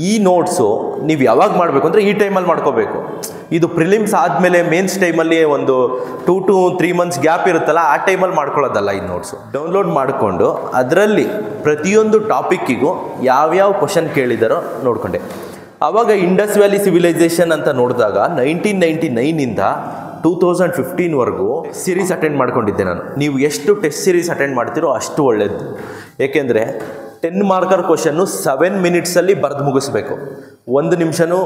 ಈ ನೋಟ್ಸು ನೀವು ಯಾವಾಗ ಮಾಡಬೇಕು ಅಂದರೆ ಈ ಟೈಮಲ್ಲಿ ಮಾಡ್ಕೋಬೇಕು. ಇದು ಪ್ರಿಲಿಮ್ಸ್ ಆದಮೇಲೆ ಮೇನ್ಸ್ ಟೈಮಲ್ಲಿ ಒಂದು 2 to 3 months ಗ್ಯಾಪ್ ಇರುತ್ತಲ್ಲ, ಆ ಟೈಮಲ್ಲಿ ಮಾಡ್ಕೊಳ್ಳೋದಲ್ಲ ಈ ನೋಟ್ಸು. ಡೌನ್ಲೋಡ್ ಮಾಡಿಕೊಂಡು ಅದರಲ್ಲಿ ಪ್ರತಿಯೊಂದು ಟಾಪಿಕ್ಕಿಗೂ ಯಾವ್ಯಾವ ಕ್ವಶನ್ ಕೇಳಿದಾರೋ ನೋಡಿಕೊಂಡೆ. ಆವಾಗ ಇಂಡಸ್ ವ್ಯಾಲಿ ಸಿವಿಲೈಸೇಷನ್ ಅಂತ ನೋಡಿದಾಗ 1999ಇಂದ 2015ವರೆಗೂ ಸೀರೀಸ್ ಅಟೆಂಡ್ ಮಾಡ್ಕೊಂಡಿದ್ದೆ ನಾನು. ನೀವು ಎಷ್ಟು ಟೆಸ್ಟ್ ಸೀರೀಸ್ ಅಟೆಂಡ್ ಮಾಡ್ತೀರೋ ಅಷ್ಟು ಒಳ್ಳೆಯದು. ಏಕೆಂದರೆ 10 ಮಾರ್ಕರ್ ಕ್ವಶನ್ನು 7 minutesಲ್ಲಿ ಬರೆದು ಮುಗಿಸ್ಬೇಕು. 1 ನಿಮಿಷನೂ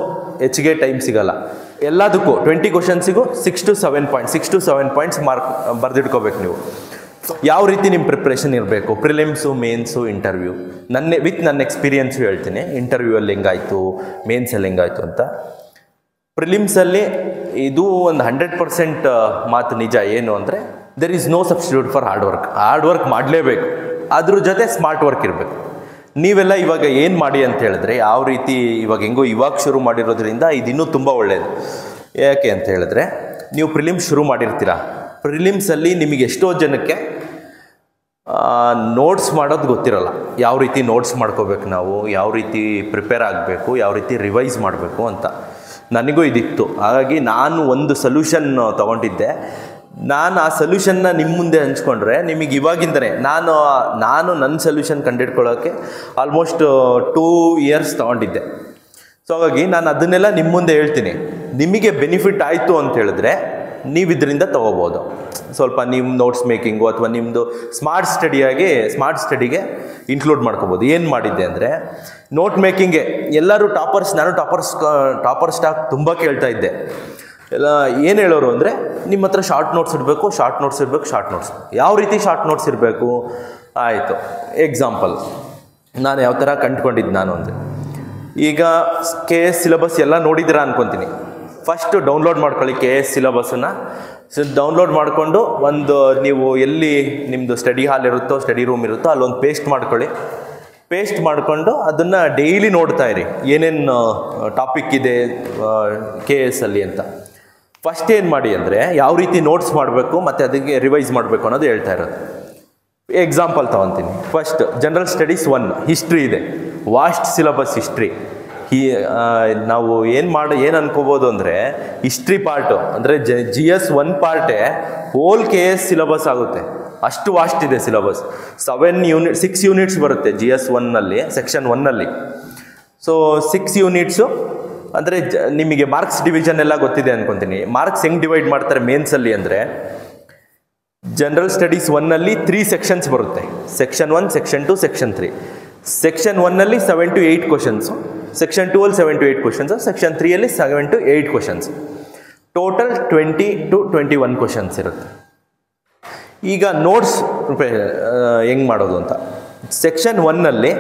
ಹೆಚ್ಚಿಗೆ ಟೈಮ್ ಸಿಗಲ್ಲ. ಎಲ್ಲದಕ್ಕೂ 20 ಕ್ವಶನ್ಸಿಗೂ 6 to 7 ಪಾಯಿಂಟ್ಸ್ ಮಾರ್ಕ್ ಬರೆದಿಟ್ಕೋಬೇಕು ನೀವು. ಯಾವ ರೀತಿ ನಿಮ್ಮ ಪ್ರಿಪ್ರೇಷನ್ ಇರಬೇಕು, ಪ್ರಿಲಿಮ್ಸು, ಮೇನ್ಸು, ಇಂಟರ್ವ್ಯೂ. ನನ್ನ ಎಕ್ಸ್ಪೀರಿಯನ್ಸು ಹೇಳ್ತೀನಿ. ಇಂಟರ್ವ್ಯೂವಲ್ಲಿ ಹೆಂಗಾಯಿತು, ಮೇನ್ಸಲ್ಲಿ ಹೆಂಗಾಯಿತು ಅಂತ. ಪ್ರಿಲಿಮ್ಸಲ್ಲಿ ಇದು ಒಂದು 100% ಮಾತು ನಿಜ. ಏನು ಅಂದರೆ there is no substitute for hard work ಮಾಡಲೇಬೇಕು. ಅದ್ರ ಜೊತೆ ಸ್ಮಾರ್ಟ್ ವರ್ಕ್ ಇರಬೇಕು. ನೀವೆಲ್ಲ ಇವಾಗ ಏನು ಮಾಡಿ ಅಂತ ಹೇಳಿದ್ರೆ, ಯಾವ ರೀತಿ ಇವಾಗ ಶುರು ಮಾಡಿರೋದ್ರಿಂದ ಇದಿನ್ನೂ ತುಂಬ ಒಳ್ಳೆಯದು. ಯಾಕೆ ಅಂತ ಹೇಳಿದ್ರೆ, ನೀವು ಪ್ರಿಲಿಮ್ಸ್ ಶುರು ಮಾಡಿರ್ತೀರ. ಪ್ರಿಲಿಮ್ಸಲ್ಲಿ ನಿಮಗೆ ಎಷ್ಟೋ ಜನಕ್ಕೆ ನೋಟ್ಸ್ ಮಾಡೋದು ಗೊತ್ತಿರೋಲ್ಲ. ಯಾವ ರೀತಿ ನೋಟ್ಸ್ ಮಾಡ್ಕೋಬೇಕು, ನಾವು ಯಾವ ರೀತಿ ಪ್ರಿಪೇರ್ ಆಗಬೇಕು, ಯಾವ ರೀತಿ ರಿವೈಸ್ ಮಾಡಬೇಕು ಅಂತ. ನನಗೂ ಇದಿತ್ತು. ಹಾಗಾಗಿ ನಾನು ಒಂದು ಸೊಲ್ಯೂಷನ್ ತೊಗೊಂಡಿದ್ದೆ. ನಾನು ಆ ಸೊಲ್ಯೂಷನ್ನ ನಿಮ್ಮ ಮುಂದೆ ಹಂಚ್ಕೊಂಡ್ರೆ ನಿಮಗೆ ಇವಾಗಿಂದನೇ ನಾನು ನನ್ನ ಸೊಲ್ಯೂಷನ್ ಕಂಡುಹಿಡ್ಕೊಳ್ಳೋಕ್ಕೆ ಆಲ್ಮೋಸ್ಟ್ 2 years ತೊಗೊಂಡಿದ್ದೆ. ಸೊ ಹಾಗಾಗಿ ನಾನು ಅದನ್ನೆಲ್ಲ ನಿಮ್ಮ ಮುಂದೆ ಹೇಳ್ತೀನಿ. ನಿಮಗೆ ಬೆನಿಫಿಟ್ ಆಯಿತು ಅಂತ ಹೇಳಿದ್ರೆ ನೀವು ಇದರಿಂದ ತೊಗೋಬೋದು. ಸ್ವಲ್ಪ ನಿಮ್ಮ ನೋಟ್ಸ್ ಮೇಕಿಂಗು ಅಥವಾ ನಿಮ್ಮದು ಸ್ಮಾರ್ಟ್ ಸ್ಟಡಿಗೆ ಇನ್ಕ್ಲೂಡ್ ಮಾಡ್ಕೋಬೋದು. ಏನು ಮಾಡಿದ್ದೆ ಅಂದರೆ, ನೋಟ್ ಮೇಕಿಂಗೆ ಎಲ್ಲರೂ ನಾನು ಟಾಪರ್ ಸ್ಟಾಕ್ ತುಂಬ ಕೇಳ್ತಾ ಇದ್ದೆ. ಎಲ್ಲ ಏನು ಹೇಳೋರು ಅಂದರೆ, ನಿಮ್ಮ ಹತ್ರ ಶಾರ್ಟ್ ನೋಟ್ಸ್ ಇರಬೇಕು. ಯಾವ ರೀತಿ ಶಾರ್ಟ್ ನೋಟ್ಸ್ ಇರಬೇಕು? ಆಯಿತು, ಎಕ್ಸಾಂಪಲ್ ನಾನು ಯಾವ ಥರ ಕಂಡುಕೊಂಡಿದ್ದು ನಾನು ಅಂದರೆ, ಈಗ KS ಸಿಲೆಬಸ್ ಎಲ್ಲ ನೋಡಿದ್ದೀರಾ ಅನ್ಕೊತೀನಿ. ಫಸ್ಟು ಡೌನ್ಲೋಡ್ ಮಾಡ್ಕೊಳ್ಳಿ KS ಸಿಲೆಬಸ್ಸನ್ನು. ಡೌನ್ಲೋಡ್ ಮಾಡಿಕೊಂಡು ನೀವು ಎಲ್ಲಿ ನಿಮ್ಮದು ಸ್ಟಡಿ ಹಾಲ್ ಇರುತ್ತೋ, ಸ್ಟಡಿ ರೂಮ್ ಇರುತ್ತೋ, ಅಲ್ಲೊಂದು ಪೇಸ್ಟ್ ಮಾಡ್ಕೊಳ್ಳಿ. ಪೇಸ್ಟ್ ಮಾಡಿಕೊಂಡು ಅದನ್ನು ಡೈಲಿ ನೋಡ್ತಾ ಇರಿ, ಏನೇನು ಟಾಪಿಕ್ ಇದೆ KS ಅಲ್ಲಿ ಅಂತ. ಫಸ್ಟ್ ಏನು ಮಾಡಿ ಅಂದರೆ, ಯಾವ ರೀತಿ ನೋಟ್ಸ್ ಮಾಡಬೇಕು ಮತ್ತು ಅದಕ್ಕೆ ರಿವೈಸ್ ಮಾಡಬೇಕು ಅನ್ನೋದು ಹೇಳ್ತಾ ಇರೋದು. ಎಕ್ಸಾಂಪಲ್ ತೊಗೊತೀನಿ. ಫಸ್ಟ್ ಜನರಲ್ ಸ್ಟಡೀಸ್ 1 ಹಿಸ್ಟ್ರಿ ಇದೆ. Vast syllabus history. ನಾವು ಏನು ಅನ್ಕೋಬೋದು ಅಂದರೆ, ಹಿಸ್ಟ್ರಿ ಪಾರ್ಟು ಅಂದರೆ GS 1 ಪಾರ್ಟೇ ಹೋಲ್ KS ಸಿಲೆಬಸ್ ಆಗುತ್ತೆ. ಅಷ್ಟು ವಾಸ್ಟ್ ಇದೆ ಸಿಲೆಬಸ್. 6 ಯೂನಿಟ್ಸ್ ಬರುತ್ತೆ GS 1ನಲ್ಲಿ, ಸೆಕ್ಷನ್ 1ನಲ್ಲಿ. ಸೊ 6 ಯೂನಿಟ್ಸು ಅಂದರೆ ನಿಮಗೆ ಮಾರ್ಕ್ಸ್ ಡಿವಿಷನ್ ಎಲ್ಲ ಗೊತ್ತಿದೆ ಅನ್ಕೊತೀನಿ. ಮಾರ್ಕ್ಸ್ ಹೆಂಗೆ ಡಿವೈಡ್ ಮಾಡ್ತಾರೆ ಮೇನ್ಸಲ್ಲಿ ಅಂದರೆ, ಜನರಲ್ ಸ್ಟಡೀಸ್ 1ನಲ್ಲಿ 3 ಸೆಕ್ಷನ್ಸ್ ಬರುತ್ತೆ. Section 1, section 2, section 3. ಸೆಕ್ಷನ್ 1ನಲ್ಲಿ 7 to 8 ಕ್ವಶನ್ಸು, ಸೆಕ್ಷನ್ 2ಅಲ್ಲಿ 7 to 8 ಕ್ವಶನ್ಸು, ಸೆಕ್ಷನ್ 3ಅಲ್ಲಿ 7 to 8 questions. Total 20 to 21 questions ಇರುತ್ತೆ. ಈಗ ನೋಟ್ಸ್ ಹೆಂಗೆ ಮಾಡೋದು ಅಂತ, ಸೆಕ್ಷನ್ 1ನಲ್ಲಿ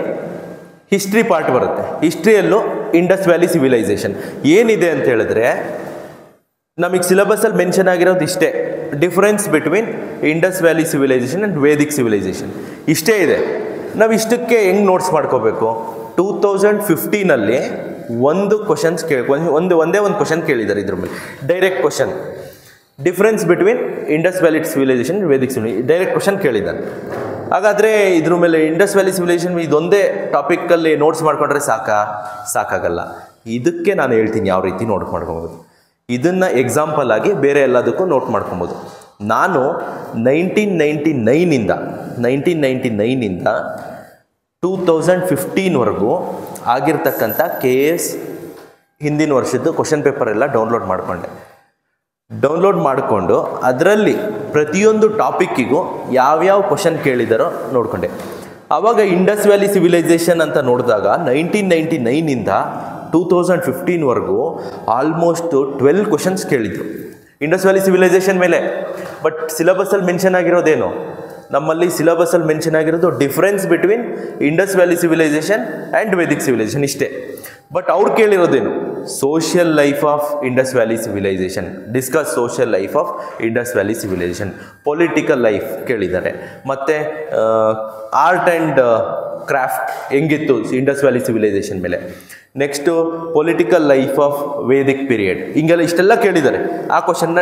ಹಿಸ್ಟ್ರಿ ಪಾರ್ಟ್ ಬರುತ್ತೆ. ಹಿಸ್ಟ್ರಿಯಲ್ಲೂ ಇಂಡಸ್ ವ್ಯಾಲಿ ಸಿವಿಲೈಸೇಷನ್ ಏನಿದೆ ಅಂತ ಹೇಳಿದ್ರೆ, ನಮಗೆ ಸಿಲೆಬಸಲ್ಲಿ ಮೆನ್ಷನ್ ಆಗಿರೋದು ಇಷ್ಟೇ, difference between Indus valley civilisation and Vedic civilisation ಇಷ್ಟೇ ಇದೆ. ನಾವು ಇಷ್ಟಕ್ಕೆ ಹೆಂಗೆ ನೋಟ್ಸ್ ಮಾಡ್ಕೋಬೇಕು? 2015ನಲ್ಲಿ ಒಂದೇ ಒಂದು ಕ್ವಶನ್ ಕೇಳಿದ್ದಾರೆ ಇದ್ರ ಮೇಲೆ, direct question, difference between Indus valley civilisation Vedic civilisation, direct question ಕೇಳಿದ್ದಾರೆ. ಹಾಗಾದರೆ ಇದ್ರ ಮೇಲೆ ಇಂಡಸ್ ವ್ಯಾಲಿ ಸಿವಿಲೈಸೇಷನ್ ಇದೊಂದೇ ಟಾಪಿಕಲ್ಲಿ ನೋಟ್ಸ್ ಮಾಡ್ಕೊಂಡ್ರೆ ಸಾಕಾಗಲ್ಲ. ಇದಕ್ಕೆ ನಾನು ಹೇಳ್ತೀನಿ ಯಾವ ರೀತಿ ನೋಟ್ ಮಾಡ್ಕೊಬೋದು. ಇದನ್ನು ಎಕ್ಸಾಂಪಲ್ ಆಗಿ ಬೇರೆ ಎಲ್ಲದಕ್ಕೂ ನೋಟ್ ಮಾಡ್ಕೊಬೋದು. ನಾನು 1999ಇಂದ 2015ವರೆಗೂ ಆಗಿರ್ತಕ್ಕಂಥ KS ಹಿಂದಿನ ವರ್ಷದ್ದು ಕ್ವಶನ್ ಪೇಪರ್ ಎಲ್ಲ ಡೌನ್ಲೋಡ್ ಮಾಡಿಕೊಂಡು ಅದರಲ್ಲಿ ಪ್ರತಿಯೊಂದು ಟಾಪಿಕ್ಕಿಗೂ ಯಾವ್ಯಾವ ಕ್ವಶನ್ ಕೇಳಿದಾರೋ ನೋಡಿಕೊಂಡೆ. ಆವಾಗ ಇಂಡಸ್ ವ್ಯಾಲಿ ಸಿವಿಲೈಸೇಷನ್ ಅಂತ ನೋಡಿದಾಗ 1999ಇಂದ 2015ವರೆಗೂ ಆಲ್ಮೋಸ್ಟ್ 12 ಕ್ವಶನ್ಸ್ ಕೇಳಿದ್ರು ಇಂಡಸ್ ವ್ಯಾಲಿ ಸಿವಿಲೈಸೇಷನ್ ಮೇಲೆ. ಬಟ್ ಸಿಲೆಬಸಲ್ಲಿ ಮೆನ್ಷನ್ ಆಗಿರೋದೇನು, ನಮ್ಮಲ್ಲಿ ಸಿಲೆಬಸಲ್ಲಿ ಮೆನ್ಷನ್ ಆಗಿರೋದು difference between Indus valley civilisation and Vedic civilisation ಇಷ್ಟೇ. ಬಟ್ ಅವ್ರು ಕೇಳಿರೋದೇನು, social life of Indus valley civilisation, discuss social life of Indus valley civilisation, political life ಕೇಳಿದ್ದಾರೆ, ಮತ್ತು ಆರ್ಟ್ ಆ್ಯಂಡ್ ಕ್ರಾಫ್ಟ್ ಹೆಂಗಿತ್ತು ಇಂಡಸ್ ವ್ಯಾಲಿ ಸಿವಿಲೈಸೇಷನ್ ಮೇಲೆ, next political life of Vedic period, ಹಿಂಗೆಲ್ಲ ಇಷ್ಟೆಲ್ಲ ಕೇಳಿದ್ದಾರೆ. ಆ ಕ್ವಶನ್ನ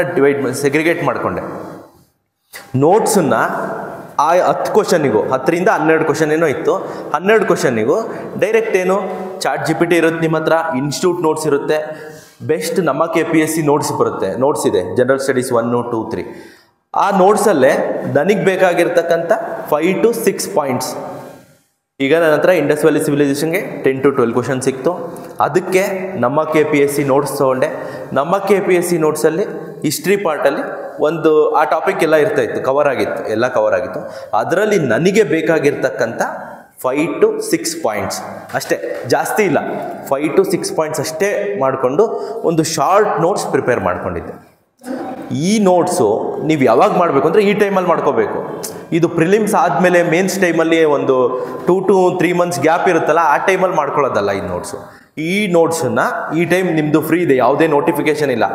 ಸೆಗ್ರಿಗೇಟ್ ಮಾಡಿಕೊಂಡೆ. ನೋಟ್ಸನ್ನು ಆ 10 ಕ್ವಶನಿಗೂ 10ರಿಂದ 12 ಕ್ವಶನ್ ಏನೋ ಇತ್ತು. 12 ಕ್ವಶನಿಗೂ ಡೈರೆಕ್ಟ್ ಏನು ಚಾಟ್ GPT ಇರುತ್ತೆ ನಿಮ್ಮ ಹತ್ರ, ಇನ್ಸ್ಟಿಟ್ಯೂಟ್ ನೋಟ್ಸ್ ಇರುತ್ತೆ, ಬೆಸ್ಟ್ ನಮ್ಮ KPSC ನೋಟ್ಸ್ ಬರುತ್ತೆ, ನೋಟ್ಸ್ ಇದೆ ಜನರಲ್ ಸ್ಟಡೀಸ್ 1, 2, 3. ಆ ನೋಟ್ಸಲ್ಲೇ ನನಗೆ ಬೇಕಾಗಿರ್ತಕ್ಕಂಥ 5 to 6 ಪಾಯಿಂಟ್ಸ್. ಈಗ ನನ್ನ ಹತ್ರ ಇಂಡಸ್ ವ್ಯಾಲಿ ಸಿವಿಲೈಸೇಷನ್ಗೆ 10 to 12 ಕ್ವಶನ್ ಸಿಕ್ತು. ಅದಕ್ಕೆ ನಮ್ಮ KPSC ನೋಟ್ಸ್ ತೊಗೊಂಡೆ. ನಮ್ಮ KPSC ನೋಟ್ಸಲ್ಲಿ ಹಿಸ್ಟ್ರಿ ಪಾರ್ಟಲ್ಲಿ ಒಂದು ಆ ಟಾಪಿಕ್ ಎಲ್ಲ ಇರ್ತಾಯಿತ್ತು, ಕವರ್ ಆಗಿತ್ತು. ಅದರಲ್ಲಿ ನನಗೆ ಬೇಕಾಗಿರ್ತಕ್ಕಂಥ 5 to 6 ಪಾಯಿಂಟ್ಸ್ ಅಷ್ಟೇ, ಜಾಸ್ತಿ ಇಲ್ಲ. 5 to 6 ಪಾಯಿಂಟ್ಸ್ ಅಷ್ಟೇ ಮಾಡಿಕೊಂಡು ಒಂದು ಶಾರ್ಟ್ ನೋಟ್ಸ್ ಪ್ರಿಪೇರ್ ಮಾಡ್ಕೊಂಡಿದ್ದೆ. ಈ ನೋಟ್ಸು ನೀವು ಯಾವಾಗ ಮಾಡಬೇಕು ಅಂದರೆ ಈ ಟೈಮಲ್ಲಿ ಮಾಡ್ಕೋಬೇಕು. ಇದು ಪ್ರಿಲಿಮ್ಸ್ ಆದಮೇಲೆ ಮೇನ್ಸ್ ಟೈಮಲ್ಲಿ ಒಂದು 2 to 3 months ಗ್ಯಾಪ್ ಇರುತ್ತಲ್ಲ, ಆ ಟೈಮಲ್ಲಿ ಮಾಡ್ಕೊಳ್ಳೋದಲ್ಲ ಈ ನೋಟ್ಸು. ಈ ನೋಟ್ಸನ್ನು ಈ ಟೈಮ್ ನಿಮ್ಮದು ಫ್ರೀ ಇದೆ, ಯಾವುದೇ ನೋಟಿಫಿಕೇಷನ್ ಇಲ್ಲ.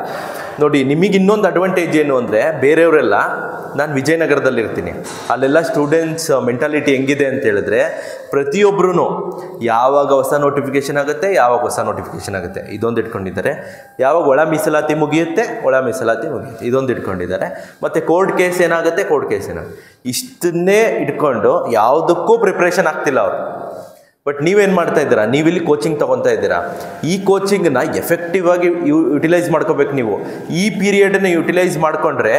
ನೋಡಿ, ನಿಮಗೆ ಇನ್ನೊಂದು ಅಡ್ವಾಂಟೇಜ್ ಏನು ಅಂದರೆ, ಬೇರೆಯವರೆಲ್ಲ ನಾನು ವಿಜಯನಗರದಲ್ಲಿ ಇರ್ತೀನಿ, ಅಲ್ಲೆಲ್ಲ ಸ್ಟೂಡೆಂಟ್ಸ್ ಮೆಂಟಾಲಿಟಿ ಹೆಂಗಿದೆ ಅಂತ ಹೇಳಿದ್ರೆ, ಪ್ರತಿಯೊಬ್ಬರೂ ಯಾವಾಗ ಹೊಸ ನೋಟಿಫಿಕೇಷನ್ ಆಗುತ್ತೆ ಇದೊಂದು ಇಟ್ಕೊಂಡಿದ್ದಾರೆ. ಯಾವಾಗ ಒಳ ಮೀಸಲಾತಿ ಮುಗಿಯುತ್ತೆ ಇದೊಂದು ಇಟ್ಕೊಂಡಿದ್ದಾರೆ. ಮತ್ತು ಕೋರ್ಟ್ ಕೇಸ್ ಏನಾಗುತ್ತೆ ಇಷ್ಟನ್ನೇ ಇಟ್ಕೊಂಡು ಯಾವುದಕ್ಕೂ ಪ್ರಿಪ್ರೇಷನ್ ಆಗ್ತಿಲ್ಲ ಅವರು. ಬಟ್ ನೀವೇನು ಮಾಡ್ತಾ ಇದ್ದೀರಾ, ನೀವಿಲ್ಲಿ ಕೋಚಿಂಗ್ ತೊಗೊತಾ ಇದ್ದೀರಾ. ಈ ಕೋಚಿಂಗನ್ನ ಎಫೆಕ್ಟಿವ್ ಆಗಿ ಯುಟಿಲೈಸ್ ಮಾಡ್ಕೋಬೇಕು. ನೀವು ಈ ಪೀರಿಯಡನ್ನ ಯುಟಿಲೈಸ್ ಮಾಡಿಕೊಂಡ್ರೆ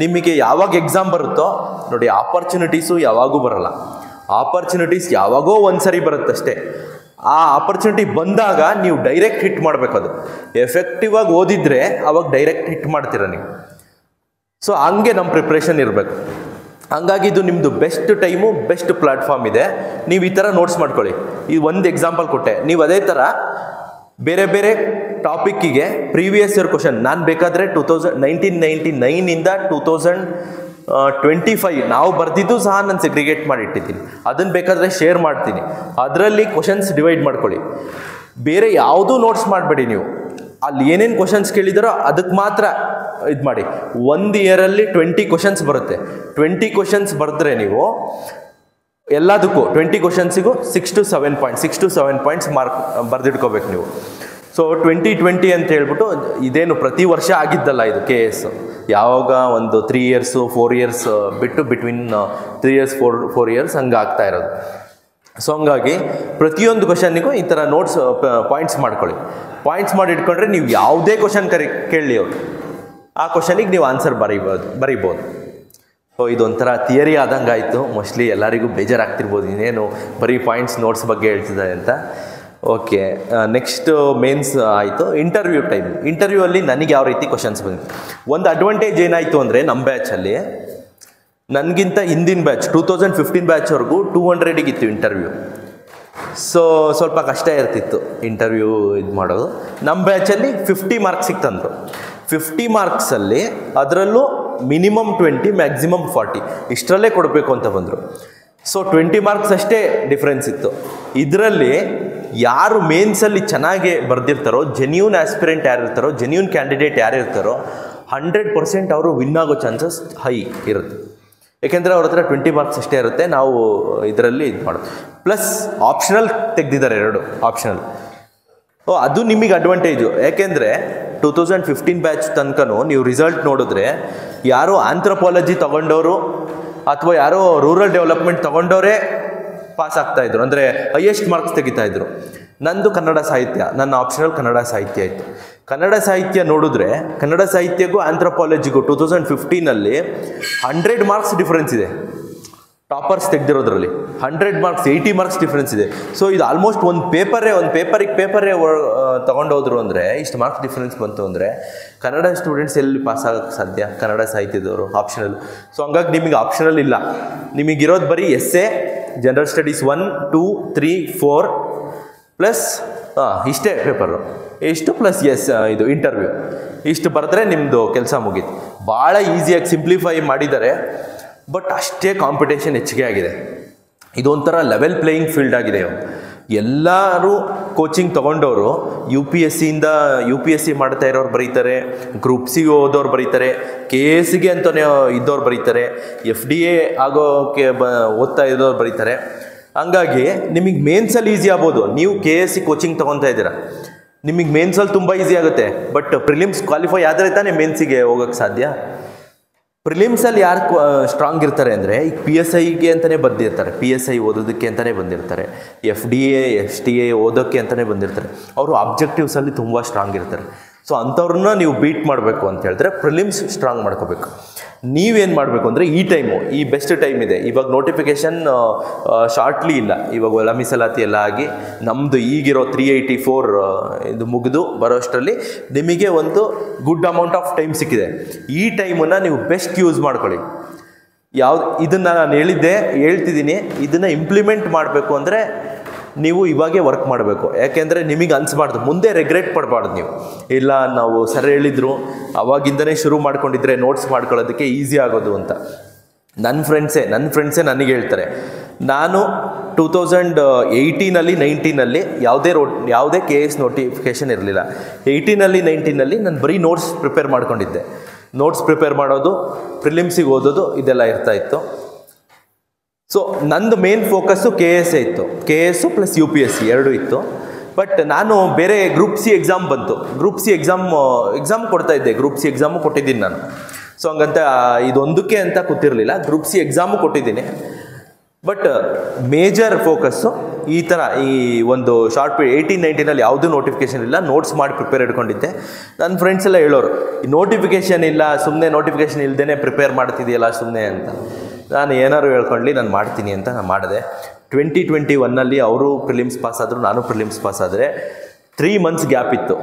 ನಿಮಗೆ ಯಾವಾಗ ಎಕ್ಸಾಮ್ ಬರುತ್ತೋ ನೋಡಿ, ಆಪರ್ಚುನಿಟೀಸು ಯಾವಾಗೂ ಬರಲ್ಲ. ಆಪರ್ಚುನಿಟೀಸ್ ಯಾವಾಗೋ ಒಂದು ಸರಿ ಬರುತ್ತಷ್ಟೇ. ಆ ಆಪರ್ಚುನಿಟಿ ಬಂದಾಗ ನೀವು ಡೈರೆಕ್ಟ್ ಹಿಟ್ ಮಾಡಬೇಕು. ಅದು ಎಫೆಕ್ಟಿವ್ ಆಗಿ ಓದಿದ್ರೆ ಅವಾಗ ಡೈರೆಕ್ಟ್ ಹಿಟ್ ಮಾಡ್ತೀರ ನೀವು. ಸೊ ಹಂಗೆ ನಮ್ಮ ಪ್ರಿಪ್ರೇಷನ್ ಇರಬೇಕು. ಹಂಗಾಗಿ ಇದು ನಿಮ್ಮದು ಬೆಸ್ಟ್ ಟೈಮು, ಬೆಸ್ಟ್ ಪ್ಲ್ಯಾಟ್ಫಾರ್ಮ್ ಇದೆ. ನೀವು ಈ ಥರ ನೋಟ್ಸ್ ಮಾಡ್ಕೊಳ್ಳಿ. ಈ ಒಂದು ಎಕ್ಸಾಂಪಲ್ ಕೊಟ್ಟೆ, ನೀವು ಅದೇ ಥರ ಬೇರೆ ಬೇರೆ ಟಾಪಿಕ್ಕಿಗೆ ಪ್ರೀವಿಯಸ್ ಇಯರ್ ಕ್ವಶನ್, ನಾನು ಬೇಕಾದರೆ 1999ಇಂದ 2025 ನಾವು ಬರ್ದಿದ್ದು ಸಹ ನಾನು ಸೆಗ್ರಿಗೇಟ್ ಮಾಡಿ ಇಟ್ಟಿದ್ದೀನಿ. ಅದನ್ನು ಬೇಕಾದರೆ ಶೇರ್ ಮಾಡ್ತೀನಿ. ಅದರಲ್ಲಿ ಕ್ವಶನ್ಸ್ ಡಿವೈಡ್ ಮಾಡ್ಕೊಳ್ಳಿ. ಬೇರೆ ಯಾವುದೂ ನೋಟ್ಸ್ ಮಾಡಬೇಡಿ. ನೀವು ಅಲ್ಲಿ ಏನೇನು ಕ್ವಶನ್ಸ್ ಕೇಳಿದಾರೋ ಅದಕ್ಕೆ ಮಾತ್ರ ಇದು ಮಾಡಿ. 1 ಇಯರಲ್ಲಿ 20 ಕ್ವಶನ್ಸ್ ಬರುತ್ತೆ. 20 ಕ್ವಶನ್ಸ್ ಬರೆದ್ರೆ ನೀವು ಎಲ್ಲದಕ್ಕೂ 20 ಕ್ವಶನ್ಸಿಗೂ 6 to 7 ಪಾಯಿಂಟ್ಸ್ ಮಾರ್ಕ್ ಬರೆದಿಟ್ಕೋಬೇಕು ನೀವು. ಸೊ 2020 ಅಂತ ಹೇಳ್ಬಿಟ್ಟು ಇದೇನು ಪ್ರತಿ ವರ್ಷ ಆಗಿದ್ದಲ್ಲ ಇದು KS. ಯಾವಾಗ ಒಂದು 3 years 4 years ಬಿಟ್ಟು ಬಿಟ್ವೀನ್ 3 years 4 years ಹಂಗೆ ಆಗ್ತಾ ಇರೋದು. ಸೊ ಹಂಗಾಗಿ ಪ್ರತಿಯೊಂದು ಕ್ವಶನ್ನಿಗೂ ಈ ಥರ ನೋಟ್ಸ್ ಪಾಯಿಂಟ್ಸ್ ಮಾಡ್ಕೊಳ್ಳಿ. ಪಾಯಿಂಟ್ಸ್ ಮಾಡಿ ಇಟ್ಕೊಂಡ್ರೆ ನೀವು ಯಾವುದೇ ಕ್ವಶನ್ ಕೇಳಲಿ ಅವರು, ಆ ಕ್ವಶನಿಗೆ ನೀವು ಆನ್ಸರ್ ಬರೀಬೋದು. ಸೊ ಇದೊಂಥರ ಥಿಯರಿ ಆದಂಗೆ ಆಯಿತು. ಮೋಸ್ಟ್ಲಿ ಎಲ್ಲರಿಗೂ ಬೇಜಾರಾಗ್ತಿರ್ಬೋದು, ಇನ್ನೇನು ಬರೀ ಪಾಯಿಂಟ್ಸ್ ನೋಟ್ಸ್ ಬಗ್ಗೆ ಹೇಳ್ತಿದ್ದಾರೆ ಅಂತ. ಓಕೆ, ನೆಕ್ಸ್ಟ್ ಮೇನ್ಸ್ ಆಯಿತು. ಇಂಟರ್ವ್ಯೂ ಅಲ್ಲಿ ನನಗೆ ಯಾವ ರೀತಿ ಕ್ವಶನ್ಸ್ ಬಂದಿತ್ತು. ಒಂದು ಅಡ್ವಾಂಟೇಜ್ ಏನಾಯಿತು ಅಂದರೆ, ನಮ್ಮ ಬ್ಯಾಚಲ್ಲಿ ನನಗಿಂತ ಹಿಂದಿನ ಬ್ಯಾಚ್ 2015 ಬ್ಯಾಚ್ವರೆಗೂ 200 ಇಂಟರ್ವ್ಯೂ. ಸೊ ಸ್ವಲ್ಪ ಕಷ್ಟ ಇರ್ತಿತ್ತು ಇಂಟರ್ವ್ಯೂ ಇದು ಮಾಡೋದು. ನಮ್ಮ ಬ್ಯಾಚಲ್ಲಿ 50 ಮಾರ್ಕ್ಸ್ ಸಿಕ್ತಂದರು. 50 ಮಾರ್ಕ್ಸಲ್ಲಿ ಅದರಲ್ಲೂ ಮಿನಿಮಮ್ 20 ಮ್ಯಾಕ್ಸಿಮಮ್ 40 ಇಷ್ಟರಲ್ಲೇ ಕೊಡಬೇಕು ಅಂತ ಬಂದರು. ಸೊ 20 ಮಾರ್ಕ್ಸ್ ಅಷ್ಟೇ ಡಿಫ್ರೆನ್ಸ್ ಇತ್ತು. ಇದರಲ್ಲಿ ಯಾರು ಮೇನ್ಸಲ್ಲಿ ಚೆನ್ನಾಗಿ ಬರೆದಿರ್ತಾರೋ, ಜೆನ್ಯೂನ್ ಆಸ್ಪಿರೆಂಟ್ ಯಾರಿರ್ತಾರೋ, ಜೆನ್ಯೂನ್ ಕ್ಯಾಂಡಿಡೇಟ್ ಯಾರಿರ್ತಾರೋ 100% ಅವರು ವಿನ್ ಆಗೋ ಚಾನ್ಸಸ್ ಹೈ ಇರುತ್ತೆ. ಏಕೆಂದರೆ ಅವ್ರ ಹತ್ರ 20 ಮಾರ್ಕ್ಸ್ ಅಷ್ಟೇ ಇರುತ್ತೆ. ನಾವು ಇದರಲ್ಲಿ ಇದು ಮಾಡೋದು. ಪ್ಲಸ್ ಆಪ್ಷನಲ್ ತೆಗೆದಿದ್ದಾರೆ 2 ಆಪ್ಷನಲ್. ಅದು ನಿಮಗೆ ಅಡ್ವಾಂಟೇಜು. ಯಾಕೆಂದರೆ 2015 ಬ್ಯಾಚ್ ತನಕನೂ ನೀವು ರಿಸಲ್ಟ್ ನೋಡಿದ್ರೆ ಯಾರೋ ಆಂಥ್ರೋಪಾಲಜಿ ತೊಗೊಂಡವರು ಅಥವಾ ಯಾರೋ ರೂರಲ್ ಡೆವಲಪ್ಮೆಂಟ್ ತೊಗೊಂಡವರೇ ಪಾಸ್ ಆಗ್ತಾಯಿದ್ರು, ಅಂದರೆ ಹೈಯೆಸ್ಟ್ ಮಾರ್ಕ್ಸ್ ತೆಗಿತಾಯಿದ್ರು. ನಂದು ಕನ್ನಡ ಸಾಹಿತ್ಯ, ನನ್ನ ಆಪ್ಷನಲ್ ಕನ್ನಡ ಸಾಹಿತ್ಯ ಆಯಿತು. ಕನ್ನಡ ಸಾಹಿತ್ಯ ನೋಡಿದ್ರೆ ಕನ್ನಡ ಸಾಹಿತ್ಯಗೂ ಆಂಥ್ರೋಪಾಲಜಿಗೂ 2015 100 ಮಾರ್ಕ್ಸ್ ಡಿಫ್ರೆನ್ಸ್ ಇದೆ. ಟಾಪರ್ಸ್ ತೆಗೆದಿರೋದ್ರಲ್ಲಿ 100 ಮಾರ್ಕ್ಸ್ 80 ಮಾರ್ಕ್ಸ್ ಡಿಫ್ರೆನ್ಸ್ ಇದೆ. ಸೊ ಇದು ಆಲ್ಮೋಸ್ಟ್ ಒಂದು ಪೇಪರೇ ತೊಗೊಂಡೋದ್ರು ಅಂದರೆ ಇಷ್ಟು ಮಾರ್ಕ್ಸ್ ಡಿಫ್ರೆನ್ಸ್ ಬಂತು ಅಂದರೆ ಕನ್ನಡ ಸ್ಟೂಡೆಂಟ್ಸ್ ಎಲ್ಲಿ ಪಾಸ್ ಆಗೋಕ್ಕೆ ಸಾಧ್ಯ? ಕನ್ನಡ ಸಾಹಿತ್ಯದವರು ಆಪ್ಷನಲ್. ಸೊ ಹಂಗಾಗಿ ನಿಮಗೆ ಆಪ್ಷನಲ್ ಇಲ್ಲ. ನಿಮಗಿರೋದು ಬರೀ ಎಸ್ಸೆ, ಜನರಲ್ ಸ್ಟಡೀಸ್ 1, 2, 3, 4 ಪ್ಲಸ್ ಇಷ್ಟೇ ಪೇಪರು. ಇಷ್ಟು ಪ್ಲಸ್ ಇದು ಇಂಟರ್ವ್ಯೂ. ಇಷ್ಟು ಬರೆದ್ರೆ ನಿಮ್ಮದು ಕೆಲಸ ಮುಗೀತು. ಭಾಳ ಈಸಿಯಾಗಿ ಸಿಂಪ್ಲಿಫೈ ಮಾಡಿದ್ದಾರೆ. ಬಟ್ ಅಷ್ಟೇ ಕಾಂಪಿಟೇಷನ್ ಹೆಚ್ಚಿಗೆ ಆಗಿದೆ. ಇದೊಂಥರ ಲೆವೆಲ್ ಪ್ಲೇಯಿಂಗ್ ಫೀಲ್ಡ್ ಆಗಿದೆ. ಎಲ್ಲರೂ ಕೋಚಿಂಗ್ ತೊಗೊಂಡವರು ಯು ಪಿ ಎಸ್ ಸಿ ಮಾಡ್ತಾ ಇರೋರು ಬರೀತಾರೆ, ಗ್ರೂಪ್ ಸಿ ಓದೋರು ಬರೀತಾರೆ, KSಗೆ ಅಂತಲೇ ಇದ್ದವ್ರು ಬರೀತಾರೆ, FDA ಆಗೋಕ್ಕೆ ಓದ್ತಾ ಇದ್ದವ್ರು ಬರೀತಾರೆ. ಹಂಗಾಗಿ ನಿಮಗೆ ಮೇನ್ಸಲ್ಲಿ ಈಸಿ ಆಗ್ಬೋದು. ನೀವು KSC ಕೋಚಿಂಗ್ ತೊಗೊತಾ ಇದ್ದೀರಾ, ನಿಮಗೆ ಮೇನ್ಸಲ್ಲಿ ತುಂಬ ಈಸಿ ಆಗುತ್ತೆ. ಬಟ್ ಪ್ರಿಲಿಮ್ಸ್ ಕ್ವಾಲಿಫೈ ಆದರೆ ತಾನೇ ಮೇನ್ಸಿಗೆ ಹೋಗೋಕ್ಕೆ ಸಾಧ್ಯ. ಪ್ರಿಲಿಮ್ಸಲ್ಲಿ ಯಾರು ಸ್ಟ್ರಾಂಗ್ ಇರ್ತಾರೆ ಅಂದರೆ ಈಗ PSIಗೆ ಅಂತಲೇ ಬಂದಿರ್ತಾರೆ, PSI ಓದೋದಕ್ಕೆ ಅಂತಲೇ ಬಂದಿರ್ತಾರೆ, FDA STA ಓದೋಕ್ಕೆ ಅಂತಲೇ ಬಂದಿರ್ತಾರೆ. ಅವರು ಆಬ್ಜೆಕ್ಟಿವ್ಸಲ್ಲಿ ತುಂಬ ಸ್ಟ್ರಾಂಗ್ ಇರ್ತಾರೆ. ಸೊ ಅಂಥವ್ರನ್ನ ನೀವು ಬೀಟ್ ಮಾಡಬೇಕು ಅಂತ ಹೇಳಿದ್ರೆ ಪ್ರಿಲಿಮ್ಸ್ ಸ್ಟ್ರಾಂಗ್ ಮಾಡ್ಕೋಬೇಕು. ನೀವೇನು ಮಾಡಬೇಕು ಅಂದರೆ ಈ ಟೈಮು, ಈ ಬೆಸ್ಟ್ ಟೈಮ್ ಇದೆ. ಇವಾಗ ನೋಟಿಫಿಕೇಷನ್ ಶಾರ್ಟ್ಲಿ ಇಲ್ಲ, ಇವಾಗ ಒಳ ಮೀಸಲಾತಿ ಎಲ್ಲ ಆಗಿ ನಮ್ಮದು ಈಗಿರೋ 384 ಇದು ಮುಗಿದು ಬರೋಷ್ಟರಲ್ಲಿ ನಿಮಗೆ ಒಂದು ಗುಡ್ ಅಮೌಂಟ್ ಆಫ್ ಟೈಮ್ ಸಿಕ್ಕಿದೆ. ಈ ಟೈಮನ್ನು ನೀವು ಬೆಸ್ಟ್ ಯೂಸ್ ಮಾಡ್ಕೊಳ್ಳಿ. ಇದನ್ನು ನಾನು ಹೇಳ್ತಿದ್ದೀನಿ, ಇದನ್ನು ಇಂಪ್ಲಿಮೆಂಟ್ ಮಾಡಬೇಕು ಅಂದರೆ ನೀವು ಇವಾಗೇ ವರ್ಕ್ ಮಾಡಬೇಕು. ಯಾಕೆಂದರೆ ನಿಮಗೆ ಅನಿಸ್ಬಾರ್ದು, ಮುಂದೆ ರೆಗ್ರೆಟ್ ಪಡಬಾರ್ದು. ನೀವು ಇಲ್ಲ ನಾವು ಸರ್ ಹೇಳಿದ್ರು ಅವಾಗಿಂದನೇ ಶುರು ಮಾಡ್ಕೊಂಡಿದ್ರೆ ನೋಟ್ಸ್ ಮಾಡ್ಕೊಳ್ಳೋದಕ್ಕೆ ಈಸಿ ಆಗೋದು ಅಂತ. ನನ್ನ ಫ್ರೆಂಡ್ಸೇ ನನಗೆ ಹೇಳ್ತಾರೆ. ನಾನು 2018 19 ಯಾವುದೇ KS ನೋಟಿಫಿಕೇಷನ್ ಇರಲಿಲ್ಲ. 18 19 ನಾನು ಬರೀ ನೋಟ್ಸ್ ಪ್ರಿಪೇರ್ ಮಾಡ್ಕೊಂಡಿದ್ದೆ. ನೋಟ್ಸ್ ಪ್ರಿಪೇರ್ ಮಾಡೋದು, ಪ್ರಿಲಿಮ್ಸಿಗೆ ಓದೋದು, ಇದೆಲ್ಲ ಇರ್ತಾಯಿತ್ತು. ಸೊ ನಂದು ಮೇನ್ ಫೋಕಸ್ಸು KS ಇತ್ತು. KS ಪ್ಲಸ್ UPSC ಎರಡೂ ಇತ್ತು. ಬಟ್ ನಾನು ಬೇರೆ ಗ್ರೂಪ್ C ಎಕ್ಸಾಮ್ ಬಂತು. ಗ್ರೂಪ್ C ಎಕ್ಸಾಮ್ ಕೊಡ್ತಾ ಇದ್ದೆ. ಗ್ರೂಪ್ C ಎಕ್ಸಾಮು ಕೊಟ್ಟಿದ್ದೀನಿ ನಾನು. ಸೊ ಹಂಗಂತ ಇದೊಂದಕ್ಕೆ ಅಂತ ಕೂತಿರಲಿಲ್ಲ, ಗ್ರೂಪ್ C ಎಕ್ಸಾಮು ಕೊಟ್ಟಿದ್ದೀನಿ. ಬಟ್ ಮೇಜರ್ ಫೋಕಸ್ಸು ಈ ಥರ ಈ ಒಂದು ಶಾರ್ಟ್ 18 19 ಯಾವುದೂ ನೋಟಿಫಿಕೇಷನ್ ಇಲ್ಲ, ನೋಟ್ಸ್ ಮಾಡಿ ಪ್ರಿಪೇರ್ ಇಟ್ಕೊಂಡಿದ್ದೆ. ನನ್ನ ಫ್ರೆಂಡ್ಸ್ ಎಲ್ಲ ಹೇಳೋರು, ಈ ನೋಟಿಫಿಕೇಷನ್ ಇಲ್ಲ, ಸುಮ್ಮನೆ ನೋಟಿಫಿಕೇಷನ್ ಇಲ್ಲದೇ ಪ್ರಿಪೇರ್ ಮಾಡ್ತಿದೆಯಲ್ಲ ಸುಮ್ಮನೆ ಅಂತ. ನಾನು ಏನಾದ್ರು ಹೇಳ್ಕೊಳ್ಳಿ, ನಾನು ಮಾಡ್ತೀನಿ ಅಂತ ನಾನು ಮಾಡಿದೆ. 2021 ಅವರು ಪ್ರಿಲಿಮ್ಸ್ ಪಾಸ್ ಆದರು, ನಾನು ಪ್ರಿಲಿಮ್ಸ್ ಪಾಸ್ ಆದರೆ 3 months ಗ್ಯಾಪ್ ಇತ್ತು.